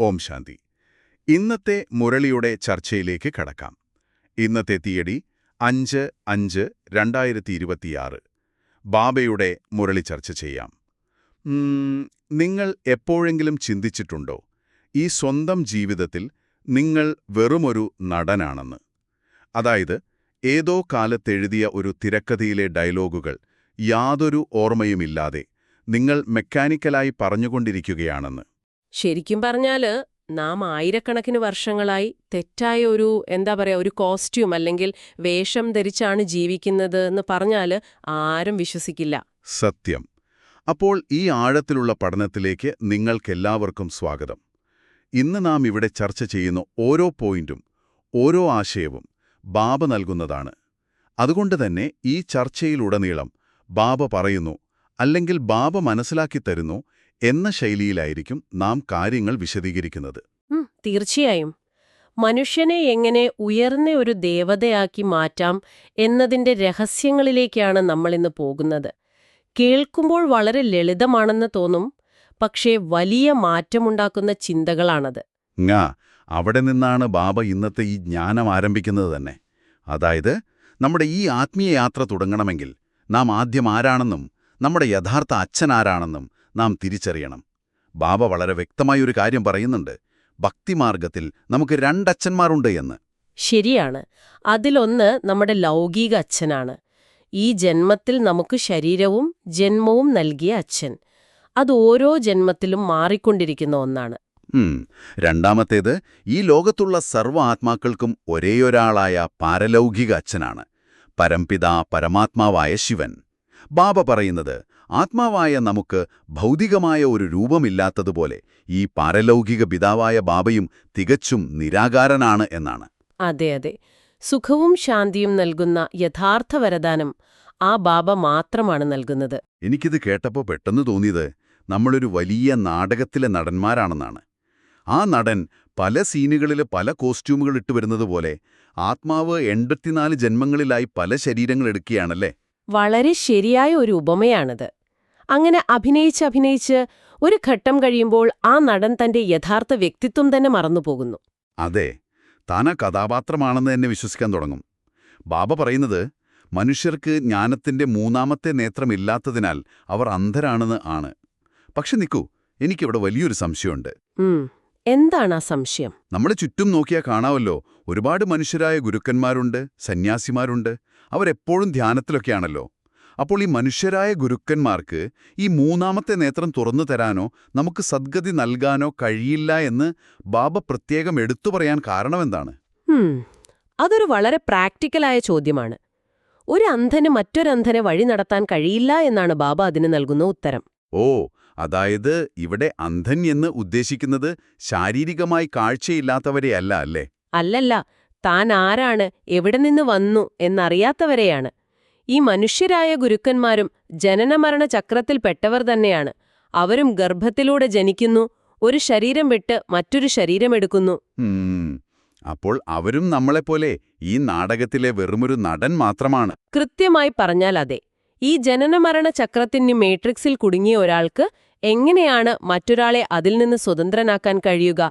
ഓം ശാന്തി. ഇന്നത്തെ മുരളിയുടെ ചർച്ചയിലേക്ക് കടക്കാം. ഇന്നത്തെ തീയതി 5/5/2026. ബാബയുടെ മുരളി ചർച്ച ചെയ്യാം. നിങ്ങൾ എപ്പോഴെങ്കിലും ചിന്തിച്ചിട്ടുണ്ടോ, ഈ സ്വന്തം ജീവിതത്തിൽ നിങ്ങൾ വെറുമൊരു നടനാണെന്ന്? അതായത്, ഏതോ കാലത്തെഴുതിയ ഒരു തിരക്കഥയിലെ ഡയലോഗുകൾ യാതൊരു ഓർമ്മയുമില്ലാതെ നിങ്ങൾ മെക്കാനിക്കലായി പറഞ്ഞുകൊണ്ടിരിക്കുകയാണെന്ന്. ശരിക്കും പറഞ്ഞാല് നാം ആയിരക്കണക്കിന് വർഷങ്ങളായി തെറ്റായ ഒരു കോസ്റ്റ്യൂം അല്ലെങ്കിൽ വേഷം ധരിച്ചാണ് ജീവിക്കുന്നത് എന്ന് പറഞ്ഞാല് ആരും വിശ്വസിക്കില്ല. സത്യം. അപ്പോൾ ഈ ആഴത്തിലുള്ള പഠനത്തിലേക്ക് നിങ്ങൾക്കെല്ലാവർക്കും സ്വാഗതം. ഇന്ന് നാം ഇവിടെ ചർച്ച ചെയ്യുന്ന ഓരോ പോയിന്റും, ഓരോ ആശയവും ബാബ നൽകുന്നതാണ്. അതുകൊണ്ട് തന്നെ ഈ ചർച്ചയിലുടനീളം ബാബ പറയുന്നു, അല്ലെങ്കിൽ ബാബ മനസ്സിലാക്കി തരുന്നു എന്ന ശൈലിയിലായിരിക്കും നാം കാര്യങ്ങൾ വിശദീകരിക്കുന്നത്. തീർച്ചയായും. മനുഷ്യനെ എങ്ങനെ ഉയർന്ന ഒരു ദേവതയാക്കി മാറ്റാം എന്നതിന്റെ രഹസ്യങ്ങളിലേക്കാണ് നമ്മളിന്ന് പോകുന്നത്. കേൾക്കുമ്പോൾ വളരെ ലളിതമാണെന്ന് തോന്നും, പക്ഷേ വലിയ മാറ്റമുണ്ടാക്കുന്ന ചിന്തകളാണത്. അവിടെ നിന്നാണ് ബാബ ഇന്നത്തെ ഈ ജ്ഞാനം ആരംഭിക്കുന്നത് തന്നെ. അതായത്, നമ്മുടെ ഈ ആത്മീയ യാത്ര തുടങ്ങണമെങ്കിൽ നാം ആദ്യം ആരാണെന്നും നമ്മുടെ യഥാർത്ഥ അച്ഛൻ ആരാണെന്നും നാം തിരിച്ചറിയണം. ബാബ വളരെ വ്യക്തമായൊരു കാര്യം പറയുന്നുണ്ട്. ഭക്തിമാർഗത്തിൽ നമുക്ക് രണ്ടച്ഛന്മാരുണ്ട് എന്ന്. ശരിയാണ്. അതിലൊന്ന് നമ്മുടെ ലൗകിക അച്ഛനാണ്. ഈ ജന്മത്തിൽ നമുക്ക് ശരീരവും ജന്മവും നൽകിയ അച്ഛൻ. അത് ഓരോ ജന്മത്തിലും മാറിക്കൊണ്ടിരിക്കുന്ന ഒന്നാണ്. രണ്ടാമത്തേത് ഈ ലോകത്തുള്ള സർവ്വ ആത്മാക്കൾക്കും ഒരേയൊരാളായ പാരലൗകിക അച്ഛനാണ്, പരംപിതാ പരമാത്മാവായ ശിവൻ. ബാബ പറയുന്നത്, ആത്മാവായ നമുക്ക് ഭൗതികമായ ഒരു രൂപമില്ലാത്തതുപോലെ ഈ പാരലൗകിക പിതാവായ ബാബയും തികച്ചും നിരാകാരനാണ് എന്നാണ്. അതെ അതെ. സുഖവും ശാന്തിയും നൽകുന്ന യഥാർത്ഥ വരദാനം ആ ബാബ മാത്രമാണ് നൽകുന്നത്. എനിക്കിത് കേട്ടപ്പോൾ പെട്ടെന്ന് തോന്നിയത് നമ്മളൊരു വലിയ നാടകത്തിലെ നടന്മാരാണെന്നാണ്. ആ നടൻ പല സീനുകളിൽ പല കോസ്റ്റ്യൂമുകൾ ഇട്ട് വരുന്നത് പോലെ ആത്മാവ് 84 ജന്മങ്ങളിലായി പല ശരീരങ്ങൾ എടുക്കുകയാണല്ലേ. വളരെ ശരിയായ ഒരു ഉപമയാണത്. അങ്ങനെ അഭിനയിച്ച് ഒരു ഘട്ടം കഴിയുമ്പോൾ ആ നടൻ തന്റെ യഥാർത്ഥ വ്യക്തിത്വം തന്നെ മറന്നുപോകുന്നു. അതെ, താനാ കഥാപാത്രമാണെന്ന് തന്നെ വിശ്വസിക്കാൻ തുടങ്ങും. ബാബ പറയുന്നത്, മനുഷ്യർക്ക് ജ്ഞാനത്തിന്റെ മൂന്നാമത്തെ നേത്രമില്ലാത്തതിനാൽ അവർ അന്ധരാണെന്ന് ആണ്. പക്ഷെ നിൽക്കൂ, എനിക്കിവിടെ വലിയൊരു സംശയമുണ്ട്. എന്താണ് ആ സംശയം? നമ്മൾ ചുറ്റും നോക്കിയാൽ കാണാമല്ലോ, ഒരുപാട് മനുഷ്യരായ ഗുരുക്കന്മാരുണ്ട്, സന്യാസിമാരുണ്ട്. അവരെപ്പോഴും ധ്യാനത്തിലൊക്കെയാണല്ലോ. അപ്പോൾ ഈ മനുഷ്യരായ ഗുരുക്കന്മാർക്ക് ഈ മൂന്നാമത്തെ നേത്രം തുറന്നു തരാനോ നമുക്ക് സദ്ഗതി നൽകാനോ കഴിയില്ല എന്ന് ബാബ പ്രത്യേകം എടുത്തു പറയാൻ കാരണമെന്താണ്? അതൊരു വളരെ പ്രാക്ടിക്കലായ ചോദ്യമാണ്. ഒരു അന്ധന് മറ്റൊരന്ധനെ വഴി നടത്താൻ കഴിയില്ല എന്നാണ് ബാബ അതിന് നൽകുന്ന ഉത്തരം. അതായത് ഇവിടെ അന്ധൻ എന്ന് ഉദ്ദേശിക്കുന്നത് ശാരീരികമായി കാഴ്ചയില്ലാത്തവരെയല്ല അല്ലേ? അല്ലല്ല, താൻ ആരാണ്, എവിടെ നിന്ന് വന്നു എന്നറിയാത്തവരെയാണ്. ഈ മനുഷ്യരായ ഗുരുക്കന്മാരും ജനനമരണ ചക്രത്തിൽപ്പെട്ടവർ തന്നെയാണ്. അവരും ഗർഭത്തിലൂടെ ജനിക്കുന്നു, ഒരു ശരീരം വിട്ട് മറ്റൊരു ശരീരമെടുക്കുന്നു. അപ്പോൾ അവരും നമ്മളെപ്പോലെ ഈ നാടകത്തിലെ വെറുമൊരു നടൻ മാത്രമാണ്. കൃത്യമായി പറഞ്ഞാൽ അതെ. ഈ ജനനമരണ ചക്രത്തിന് മേട്രിക്സിൽ കുടുങ്ങിയ ഒരാൾക്ക് എങ്ങനെയാണ് മറ്റൊരാളെ അതിൽ നിന്ന് സ്വതന്ത്രനാക്കാൻ കഴിയുക?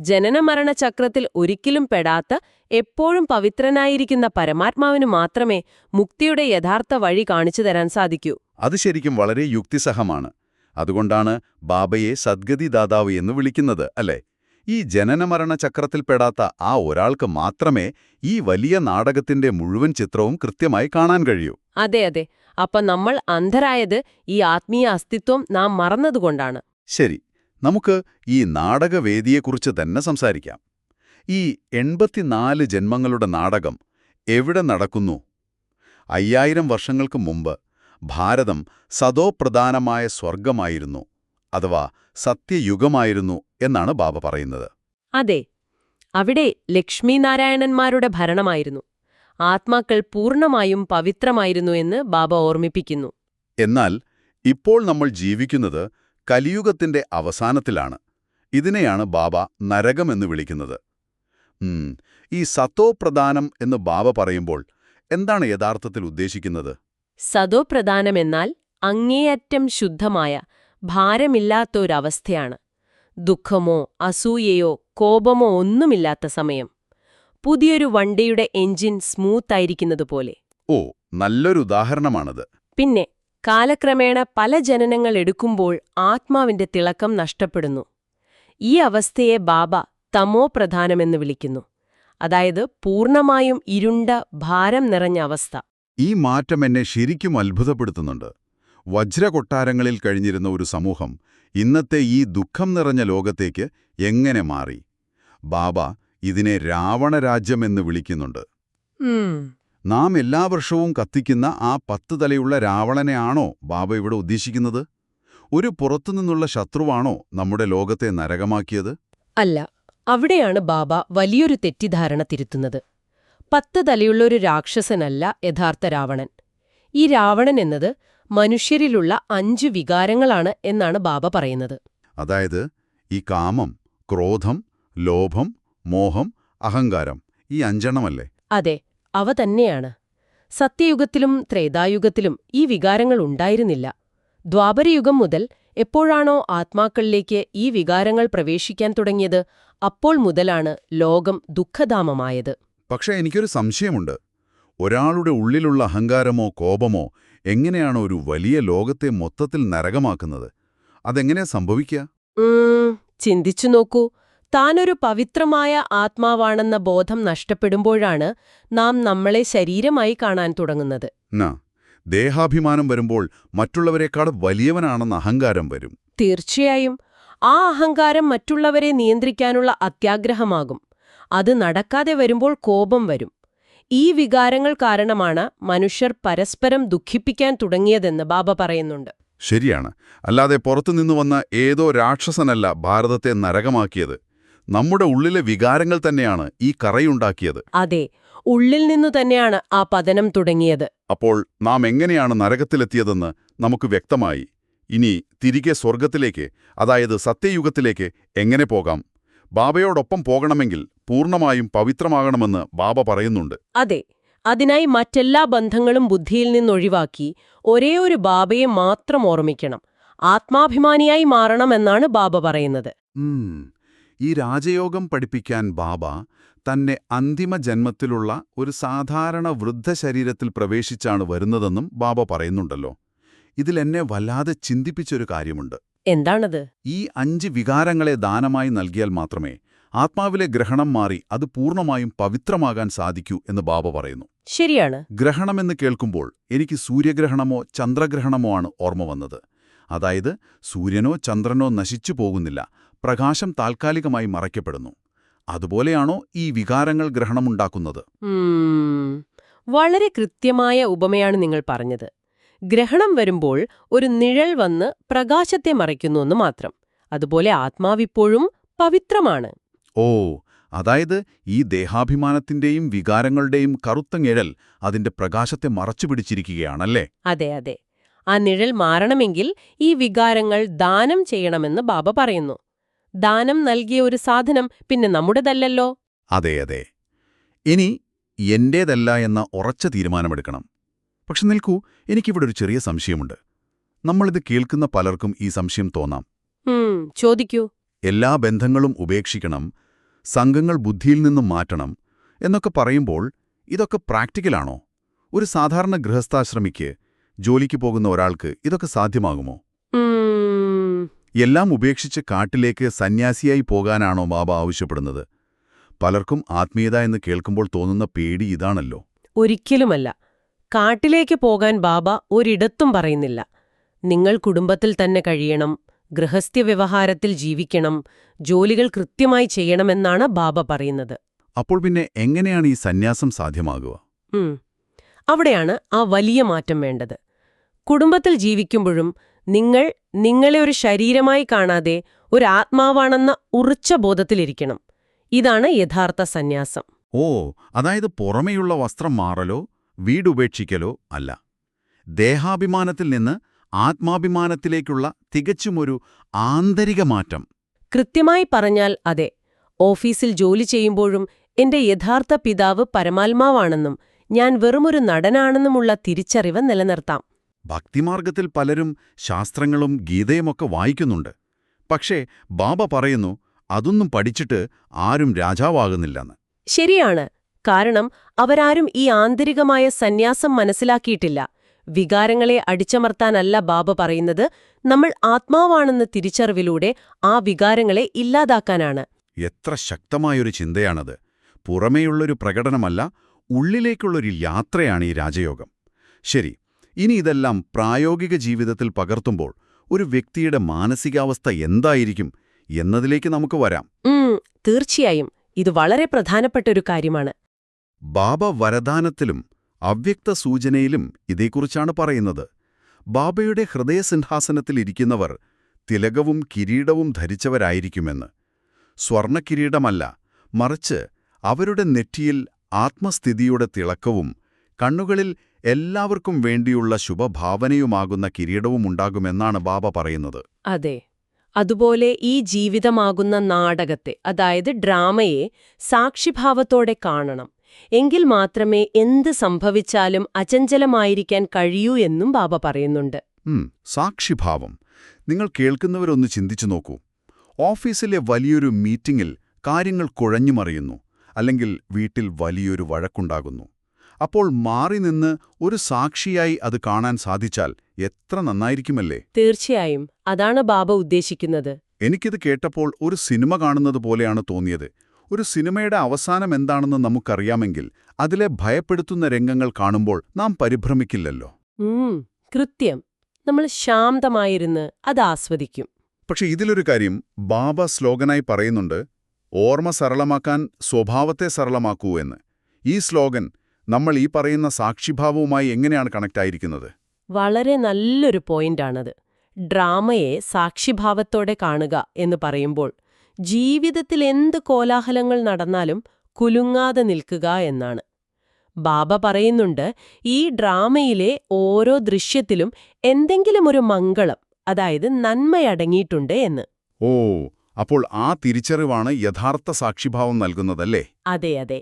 ജനനമരണ ചക്രത്തിൽ ഒരിക്കലും പെടാത്ത, എപ്പോഴും പവിത്രനായിരിക്കുന്ന പരമാത്മാവിന് മാത്രമേ മുക്തിയുടെ യഥാർത്ഥ വഴി കാണിച്ചു തരാൻ സാധിക്കൂ. അത് ശരിക്കും വളരെ യുക്തിസഹമാണ്. അതുകൊണ്ടാണ് ബാബയെ സദ്ഗതി ദാതാവ് എന്ന് വിളിക്കുന്നത്, അല്ലേ? ഈ ജനനമരണ ചക്രത്തിൽപ്പെടാത്ത ആ ഒരാൾക്ക് മാത്രമേ ഈ വലിയ നാടകത്തിന്റെ മുഴുവൻ ചിത്രവും കൃത്യമായി കാണാൻ കഴിയൂ. അതെ അതെ. അപ്പൊ നമ്മൾ അന്ധരായത് ഈ ആത്മീയ അസ്തിത്വം നാം മറന്നതുകൊണ്ടാണ്. ശരി, നമുക്ക് ഈ നാടകവേദിയെക്കുറിച്ച് തന്നെ സംസാരിക്കാം. ഈ 84 ജന്മങ്ങളുടെ നാടകം എവിടെ നടക്കുന്നു? 5000 വർഷങ്ങൾക്ക് മുമ്പ് ഭാരതം സതോപ്രധാനമായ സ്വർഗമായിരുന്നു, അഥവാ സത്യയുഗമായിരുന്നു എന്നാണ് ബാബ പറയുന്നത്. അതെ, അവിടെ ലക്ഷ്മീനാരായണന്മാരുടെ ഭരണമായിരുന്നു. ആത്മാക്കൾ പൂർണ്ണമായും പവിത്രമായിരുന്നു എന്ന് ബാബ ഓർമ്മിപ്പിക്കുന്നു. എന്നാൽ ഇപ്പോൾ നമ്മൾ ജീവിക്കുന്നത് കലിയുഗത്തിന്റെ അവസാനത്തിലാണ്. ഇതിനെയാണ് ബാബ നരകമെന്ന് വിളിക്കുന്നത്. ഈ സതോപ്രധാനം എന്ന് ബാബ പറയുമ്പോൾ എന്താണ് യഥാർത്ഥത്തിൽ ഉദ്ദേശിക്കുന്നത്? സതോപ്രധാനമെന്നാൽ അങ്ങേയറ്റം ശുദ്ധമായ, ഭാരമില്ലാത്തൊരവസ്ഥയാണ്. ദുഃഖമോ അസൂയയോ കോപമോ ഒന്നുമില്ലാത്ത സമയം. പുതിയൊരു വണ്ടിയുടെ എഞ്ചിൻ സ്മൂത്തായിരിക്കുന്നതുപോലെ. ഓ, നല്ലൊരു ഉദാഹരണമാണത്. പിന്നെ കാലക്രമേണ പല ജനനങ്ങൾ എടുക്കുമ്പോൾ ആത്മാവിന്റെ തിളക്കം നഷ്ടപ്പെടുന്നു. ഈ അവസ്ഥയെ ബാബ തമോ പ്രധാനമെന്ന് വിളിക്കുന്നു. അതായത് പൂർണ്ണമായും ഇരുണ്ട ഭാരം നിറഞ്ഞ അവസ്ഥ. ഈ മാറ്റം എന്നെ ശരിക്കും അത്ഭുതപ്പെടുത്തുന്നുണ്ട്. വജ്രകൊട്ടാരങ്ങളിൽ കഴിഞ്ഞിരുന്ന ഒരു സമൂഹം ഇന്നത്തെ ഈ ദുഃഖം നിറഞ്ഞ ലോകത്തേക്ക് എങ്ങനെ മാറി? ബാബ ഇതിനെ രാവണരാജ്യമെന്ന് വിളിക്കുന്നുണ്ട്. നാം എല്ലാ വർഷവും കത്തിക്കുന്ന ആ 10 തലയുള്ള രാവണനെയാണോ ബാബ ഇവിടെ ഉദ്ദേശിക്കുന്നത്? ഒരു പുറത്തുനിന്നുള്ള ശത്രുവാണോ നമ്മുടെ ലോകത്തെ നരകമാക്കിയത്? അല്ല, അവിടെയാണ് ബാബ വലിയൊരു തെറ്റിദ്ധാരണ തിരുത്തുന്നത്. 10 തലയുള്ളൊരു രാക്ഷസനല്ല യഥാർത്ഥ രാവണൻ. ഈ രാവണൻ എന്നത് മനുഷ്യരിലുള്ള 5 വികാരങ്ങളാണ് എന്നാണ് ബാബ പറയുന്നത്. അതായത് ഈ കാമം, ക്രോധം, ലോഭം, മോഹം, അഹങ്കാരം, ഈ 5 എണ്ണമല്ലേ? അതെ, അവ തന്നെയാണ്. സത്യയുഗത്തിലും ത്രേതായുഗത്തിലും ഈ വികാരങ്ങൾ ഉണ്ടായിരുന്നില്ല. ദ്വാപരയുഗം മുതൽ എപ്പോഴാണോ ആത്മാക്കളിലേക്ക് ഈ വികാരങ്ങൾ പ്രവേശിക്കാൻ തുടങ്ങിയത്, അപ്പോൾ മുതലാണ് ലോകം ദുഃഖധാമമായത്. പക്ഷേ എനിക്കൊരു സംശയമുണ്ട്. ഒരാളുടെ ഉള്ളിലുള്ള അഹങ്കാരമോ കോപമോ എങ്ങനെയാണ് ഒരു വലിയ ലോകത്തെ മൊത്തത്തിൽ നരകമാക്കുന്നത്? അതെങ്ങനെ സംഭവിക്കുക? ചിന്തിച്ചു നോക്കൂ. താനൊരു പവിത്രമായ ആത്മാവാണെന്ന ബോധം നഷ്ടപ്പെടുമ്പോഴാണ് നാം നമ്മളെ ശരീരമായി കാണാൻ തുടങ്ങുന്നത്. ദേഹാഭിമാനം വരുമ്പോൾ മറ്റുള്ളവരെക്കാൾ വലിയവനാണെന്ന അഹങ്കാരം വരും. തീർച്ചയായും. ആ അഹങ്കാരം മറ്റുള്ളവരെ നിയന്ത്രിക്കാനുള്ള അത്യാഗ്രഹമാകും. അത് നടക്കാതെ വരുമ്പോൾ കോപം വരും. ഈ വികാരങ്ങൾ കാരണമാണ് മനുഷ്യർ പരസ്പരം ദുഃഖിപ്പിക്കാൻ തുടങ്ങിയതെന്ന് ബാബ പറയുന്നുണ്ട്. ശരിയാണ്. അല്ലാതെ പുറത്തുനിന്നു വന്ന ഏതോ രാക്ഷസനല്ല ഭാരതത്തെ നരകമാക്കിയത്. നമ്മുടെ ഉള്ളിലെ വികാരങ്ങൾ തന്നെയാണ് ഈ കറയുണ്ടാക്കിയത്. അതെ, ഉള്ളിൽ നിന്നു തന്നെയാണ് ആ പതനം തുടങ്ങിയത്. അപ്പോൾ നാം എങ്ങനെയാണ് നരകത്തിലെത്തിയതെന്ന് നമുക്ക് വ്യക്തമായി. ഇനി തിരികെ സ്വർഗത്തിലേക്ക്, അതായത് സത്യയുഗത്തിലേക്ക് എങ്ങനെ പോകാം? ബാബയോടൊപ്പം പോകണമെങ്കിൽ പൂർണ്ണമായും പവിത്രമാകണമെന്ന് ബാബ പറയുന്നുണ്ട്. അതെ, അതിനായി മറ്റെല്ലാ ബന്ധങ്ങളും ബുദ്ധിയിൽ നിന്നൊഴിവാക്കി ഒരേയൊരു ബാബയെ മാത്രം ഓർമ്മിക്കണം. ആത്മാഭിമാനിയായി മാറണമെന്നാണ് ബാബ പറയുന്നത്. ഈ രാജയോഗം പഠിപ്പിക്കാൻ ബാബ തന്നെ അന്തിമ ജന്മത്തിലുള്ള ഒരു സാധാരണ വൃദ്ധശരീരത്തിൽ പ്രവേശിച്ചാണ് വരുന്നതെന്നും ബാബ പറയുന്നുണ്ടല്ലോ. ഇതിലെന്നെ വല്ലാതെ ചിന്തിപ്പിച്ചൊരു കാര്യമുണ്ട്. എന്താണത്? ഈ 5 വികാരങ്ങളെ ദാനമായി നൽകിയാൽ മാത്രമേ ആത്മാവിലെ ഗ്രഹണം മാറി അത് പൂർണ്ണമായും പവിത്രമാകാൻ സാധിക്കൂ എന്ന് ബാബ പറയുന്നു. ശരിയാണ്. ഗ്രഹണമെന്ന് കേൾക്കുമ്പോൾ എനിക്ക് സൂര്യഗ്രഹണമോ ചന്ദ്രഗ്രഹണമോ ആണ് ഓർമ്മ വന്നത്. അതായത് സൂര്യനോ ചന്ദ്രനോ നശിച്ചു പോകുന്നില്ല, പ്രകാശം താൽക്കാലികമായി മറയ്ക്കപ്പെടുന്നു. അതുപോലെയാണോ ഈ വികാരങ്ങൾ ഗ്രഹണമുണ്ടാക്കുന്നത്? വളരെ കൃത്യമായ ഉപമയാണ് നിങ്ങൾ പറഞ്ഞത്. ഗ്രഹണം വരുമ്പോൾ ഒരു നിഴൽ വന്ന് പ്രകാശത്തെ മറയ്ക്കുന്നുവെന്ന് മാത്രം. അതുപോലെ ആത്മാവിപ്പോഴും പവിത്രമാണ്. ഓ, അതായത് ഈ ദേഹാഭിമാനത്തിന്റെയും വികാരങ്ങളുടെയും കറുത്ത നിഴൽ അതിന്റെ പ്രകാശത്തെ മറച്ചുപിടിച്ചിരിക്കുകയാണല്ലേ? അതെ അതെ. ആ നിഴൽ മാറണമെങ്കിൽ ഈ വികാരങ്ങൾ ദാനം ചെയ്യണമെന്ന് ബാബ പറയുന്നു. ദാനം നൽകിയ ഒരു സാധനം പിന്നെ നമ്മുടേതല്ലല്ലോ. അതെ അതെ. ഇനി എന്റേതല്ല എന്ന ഉറച്ച തീരുമാനമെടുക്കണം. പക്ഷെ നിൽക്കൂ, എനിക്കിവിടെ ഒരു ചെറിയ സംശയമുണ്ട്. നമ്മളിത് കേൾക്കുന്ന പലർക്കും ഈ സംശയം തോന്നാം. ചോദിക്കൂ. എല്ലാ ബന്ധങ്ങളും ഉപേക്ഷിക്കണം, സംഘങ്ങൾ ബുദ്ധിയിൽ നിന്നും മാറ്റണം എന്നൊക്കെ പറയുമ്പോൾ ഇതൊക്കെ പ്രാക്ടിക്കലാണോ? ഒരു സാധാരണ ഗൃഹസ്ഥാശ്രമിക്ക്, ജോലിക്ക് പോകുന്ന ഒരാൾക്ക് ഇതൊക്കെ സാധ്യമാകുമോ? എല്ലാം ഉപേക്ഷിച്ച് കാട്ടിലേക്ക് സന്യാസിയായി പോകാനാണോ ബാബ ആവശ്യപ്പെടുന്നത്? പലർക്കും ആത്മീയത എന്ന് കേൾക്കുമ്പോൾ തോന്നുന്ന പേടി ഇതാണല്ലോ. ഒരിക്കലുമല്ല. കാട്ടിലേക്ക് പോകാൻ ബാബ ഒരിടത്തും പറയുന്നില്ല. നിങ്ങൾ കുടുംബത്തിൽ തന്നെ കഴിയണം, ഗൃഹസ്ഥ്യ വ്യവഹാരത്തിൽ ജീവിക്കണം, ജോലികൾ കൃത്യമായി ചെയ്യണമെന്നാണ് ബാബ പറയുന്നത്. അപ്പോൾ പിന്നെ എങ്ങനെയാണ് ഈ സന്യാസം സാധ്യമാകുക? അവിടെയാണ് ആ വലിയ മാറ്റം വേണ്ടത്. കുടുംബത്തിൽ ജീവിക്കുമ്പോഴും നിങ്ങളെ ഒരു ശരീരമായി കാണാതെ ഒരു ആത്മാവാണെന്ന ഉറച്ച ബോധത്തിലിരിക്കണം. ഇതാണ് യഥാർത്ഥ സന്യാസം. ഓ, അതായത് പുറമെയുള്ള വസ്ത്രം മാറലോ വീടുപേക്ഷിക്കലോ അല്ല. ദേഹാഭിമാനത്തിൽ നിന്ന് ആത്മാഭിമാനത്തിലേക്കുള്ള തികച്ചുമൊരു ആന്തരിക മാറ്റം. കൃത്യമായി പറഞ്ഞാൽ അതെ. ഓഫീസിൽ ജോലി ചെയ്യുമ്പോഴും എന്റെ യഥാർത്ഥ പിതാവ് പരമാത്മാവാണെന്നും ഞാൻ വെറുമൊരു നടനാണെന്നുമുള്ള തിരിച്ചറിവ് നിലനിർത്താം. ഭക്തിമാർഗത്തിൽ പലരും ശാസ്ത്രങ്ങളും ഗീതയുമൊക്കെ വായിക്കുന്നുണ്ട്. പക്ഷേ ബാബ പറയുന്നു അതൊന്നും പഠിച്ചിട്ട് ആരും രാജാവാകുന്നില്ലെന്ന്. ശരിയാണ്. കാരണം അവരാരും ഈ ആന്തരികമായ സന്യാസം മനസ്സിലാക്കിയിട്ടില്ല. വികാരങ്ങളെ അടിച്ചമർത്താനല്ല ബാബ പറയുന്നത്, നമ്മൾ ആത്മാവാണെന്ന തിരിച്ചറിവിലൂടെ ആ വികാരങ്ങളെ ഇല്ലാതാക്കാനാണ്. എത്ര ശക്തമായൊരു ചിന്തയാണത്. പുറമേയുള്ളൊരു പ്രകടനമല്ല, ഉള്ളിലേക്കുള്ളൊരു യാത്രയാണ് ഈ രാജയോഗം. ശരി, ഇനി ഇതെല്ലാം പ്രായോഗിക ജീവിതത്തിൽ പകർത്തുമ്പോൾ ഒരു വ്യക്തിയുടെ മാനസികാവസ്ഥ എന്തായിരിക്കും എന്നതിലേക്ക് നമുക്ക് വരാം. തീർച്ചയായും ഇത് വളരെ പ്രധാനപ്പെട്ട ഒരു കാര്യമാണ്. ബാബ വരദാനത്തിലും അവ്യക്ത സൂചനയിലും ഇതേക്കുറിച്ചാണ് പറയുന്നത്. ബാബയുടെ ഹൃദയസിംഹാസനത്തിലിരിക്കുന്നവർ തിലകവും കിരീടവും ധരിച്ചവരായിരിക്കുമെന്ന്. സ്വർണക്കിരീടമല്ല, മറിച്ച് അവരുടെ നെറ്റിയിൽ ആത്മസ്ഥിതിയുടെ തിളക്കവും കണ്ണുകളിൽ എല്ലാവർക്കും വേണ്ടിയുള്ള ശുഭഭാവനയുമാകുന്ന കിരീടവുമുണ്ടാകുമെന്നാണ് ബാബ പറയുന്നത്. അതെ, അതുപോലെ ഈ ജീവിതമാകുന്ന നാടകത്തെ, അതായത് ഡ്രാമയെ സാക്ഷിഭാവത്തോടെ കാണണം. എങ്കിൽ മാത്രമേ എന്ത് സംഭവിച്ചാലും അചഞ്ചലമായിരിക്കാൻ കഴിയൂ എന്നും ബാബ പറയുന്നുണ്ട്. സാക്ഷിഭാവം. നിങ്ങൾ കേൾക്കുന്നവരൊന്ന് ചിന്തിച്ചു നോക്കൂ. ഓഫീസിലെ വലിയൊരു മീറ്റിംഗിൽ കാര്യങ്ങൾ കുഴഞ്ഞുമറിയുന്നു, അല്ലെങ്കിൽ വീട്ടിൽ വലിയൊരു വഴക്കുണ്ടാകുന്നു. അപ്പോൾ മാറി നിന്ന് ഒരു സാക്ഷിയായി അത് കാണാൻ സാധിച്ചാൽ എത്ര നന്നായിരിക്കുമല്ലേ? തീർച്ചയായും അതാണ് ബാബ ഉദ്ദേശിക്കുന്നത്. എനിക്കിത് കേട്ടപ്പോൾ ഒരു സിനിമ കാണുന്നത് പോലെയാണ് തോന്നിയത്. ഒരു സിനിമയുടെ അവസാനം എന്താണെന്ന് നമുക്കറിയാമെങ്കിൽ അതിലെ ഭയപ്പെടുത്തുന്ന രംഗങ്ങൾ കാണുമ്പോൾ നാം പരിഭ്രമിക്കില്ലല്ലോ. കൃത്യം. നമ്മൾ ശാന്തമായിരുന്ന് അത് ആസ്വദിക്കും. പക്ഷെ ഇതിലൊരു കാര്യം ബാബ സ്ലോഗനായി പറയുന്നുണ്ട്: ഓർമ്മ സരളമാക്കാൻ സ്വഭാവത്തെ സരളമാക്കൂ എന്ന്. ഈ സ്ലോഗൻ നമ്മൾ ഈ പറയുന്ന സാക്ഷിഭാവവുമായി എങ്ങനെയാണ് കണക്ട് ആയിരിക്കുന്നത്? വളരെ നല്ലൊരു പോയിന്റാണത്. ഡ്രാമയെ സാക്ഷിഭാവത്തോടെ കാണുക എന്ന് പറയുമ്പോൾ ജീവിതത്തിൽ എന്ത് കോലാഹലങ്ങൾ നടന്നാലും കുലുങ്ങാതെ നിൽക്കുക എന്നാണ്. ബാബ പറയുന്നുണ്ട്, ഈ ഡ്രാമയിലെ ഓരോ ദൃശ്യത്തിലും എന്തെങ്കിലും ഒരു മംഗളം, അതായത് നന്മയടങ്ങിയിട്ടുണ്ട് എന്ന്. ഓ, അപ്പോൾ ആ തിരിച്ചറിവാണ് യഥാർത്ഥ സാക്ഷിഭാവം നൽകുന്നതല്ലേ? അതെ അതെ.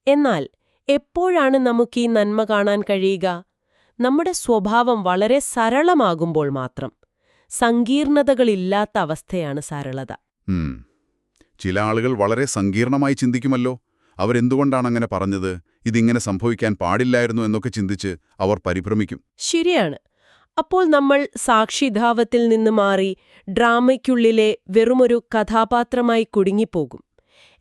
എന്നാൽ എപ്പോഴാണ് നമുക്ക് ഈ നന്മ കാണാൻ കഴിയുക? നമ്മുടെ സ്വഭാവം വളരെ സരളമാകുമ്പോൾ മാത്രം. സങ്കീർണതകളില്ലാത്ത അവസ്ഥയാണ് സരളത. ചില ആളുകൾ വളരെ സങ്കീർണമായി ചിന്തിക്കുമല്ലോ. അവരെന്തുകൊണ്ടാണ് അങ്ങനെ പറഞ്ഞത്, ഇതിങ്ങനെ സംഭവിക്കാൻ പാടില്ലായിരുന്നു എന്നൊക്കെ ചിന്തിച്ച് അവർ പരിഭ്രമിക്കും. ശരിയാണ്. അപ്പോൾ നമ്മൾ സാക്ഷിഭാവത്തിൽ നിന്ന് മാറി ഡ്രാമയ്ക്കുള്ളിലെ വെറുമൊരു കഥാപാത്രമായി കുടുങ്ങിപ്പോകും.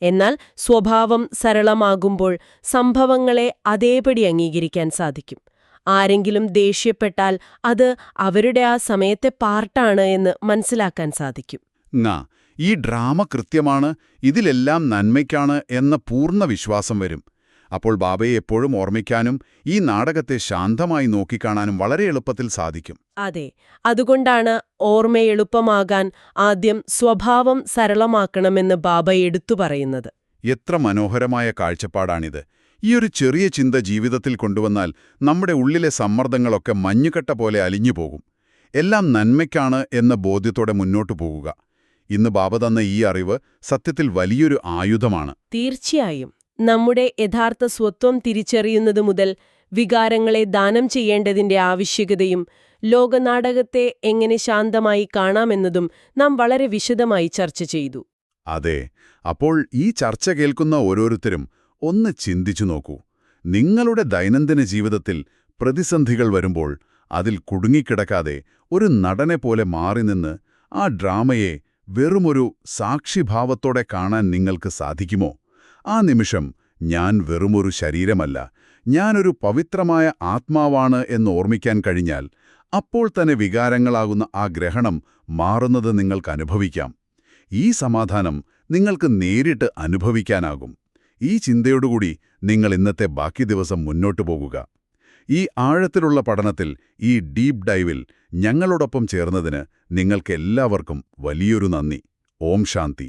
എന്നാൽ സ്വഭാവം സരളമാകുമ്പോൾ സംഭവങ്ങളെ അതേപടി അംഗീകരിക്കാൻ സാധിക്കും. ആരെങ്കിലും ദേഷ്യപ്പെട്ടാൽ അത് അവരുടെ ആ സമയത്തെ പാർട്ടാണ് എന്ന് മനസ്സിലാക്കാൻ സാധിക്കും. ഈ ഡ്രാമ കൃത്യമാണ്, ഇതിലെല്ലാം നന്മയ്ക്കാണ് എന്ന പൂർണ്ണ വിശ്വാസം വരും. അപ്പോൾ ബാബയെ എപ്പോഴും ഓർമ്മിക്കാനും ഈ നാടകത്തെ ശാന്തമായി നോക്കിക്കാണാനും വളരെ എളുപ്പത്തിൽ സാധിക്കും. അതെ, അതുകൊണ്ടാണ് ഓർമ്മയെളുപ്പമാകാൻ ആദ്യം സ്വഭാവം സരളമാക്കണമെന്ന് ബാബ എടുത്തു പറയുന്നത്. എത്ര മനോഹരമായ കാഴ്ചപ്പാടാണിത്. ഈയൊരു ചെറിയ ചിന്ത ജീവിതത്തിൽ കൊണ്ടുവന്നാൽ നമ്മുടെ ഉള്ളിലെ സമ്മർദ്ദങ്ങളൊക്കെ മഞ്ഞുകട്ട പോലെ അലിഞ്ഞുപോകും. എല്ലാം നന്മയ്ക്കാണ് എന്ന ബോധ്യത്തോടെ മുന്നോട്ടു പോകുക. ഇന്ന് ബാബ തന്ന ഈ അറിവ് സത്യത്തിൽ വലിയൊരു ആയുധമാണ്. തീർച്ചയായും. നമ്മുടെ യഥാർത്ഥ സ്വത്വം തിരിച്ചറിയുന്നത് മുതൽ വികാരങ്ങളെ ദാനം ചെയ്യേണ്ടതിന്റെ ആവശ്യകതയും ലോകനാടകത്തെ എങ്ങനെ ശാന്തമായി കാണാമെന്നതും നാം വളരെ വിശദമായി ചർച്ച ചെയ്തു. അതെ, അപ്പോൾ ഈ ചർച്ച കേൾക്കുന്ന ഓരോരുത്തരും ഒന്ന് ചിന്തിച്ചു നോക്കൂ. നിങ്ങളുടെ ദൈനംദിന ജീവിതത്തിൽ പ്രതിസന്ധികൾ വരുമ്പോൾ അതിൽ കുടുങ്ങിക്കിടക്കാതെ ഒരു നടനെ പോലെ മാറി നിന്ന് ആ ഡ്രാമയെ വെറുമൊരു സാക്ഷിഭാവത്തോടെ കാണാൻ നിങ്ങൾക്ക് സാധിക്കുമോ? ആ നിമിഷം ഞാൻ വെറുമൊരു ശരീരമല്ല, ഞാനൊരു പവിത്രമായ ആത്മാവാണ് എന്ന് ഓർമ്മിക്കാൻ കഴിഞ്ഞാൽ അപ്പോൾ തന്നെ വികാരങ്ങളാകുന്ന ആ ഗ്രഹണം മാറുന്നത് നിങ്ങൾക്ക് അനുഭവിക്കാം. ഈ സമാധാനം നിങ്ങൾക്ക് നേരിട്ട് അനുഭവിക്കാനാകും. ഈ ചിന്തയോടുകൂടി നിങ്ങൾ ഇന്നത്തെ ബാക്കി ദിവസം മുന്നോട്ടു പോകുക. ഈ ആഴത്തിലുള്ള പഠനത്തിൽ, ഈ ഡീപ് ഡൈവിൽ ഞങ്ങളോടൊപ്പം ചേർന്നതിന് നിങ്ങൾക്കെല്ലാവർക്കും വലിയൊരു നന്ദി. ഓം ശാന്തി.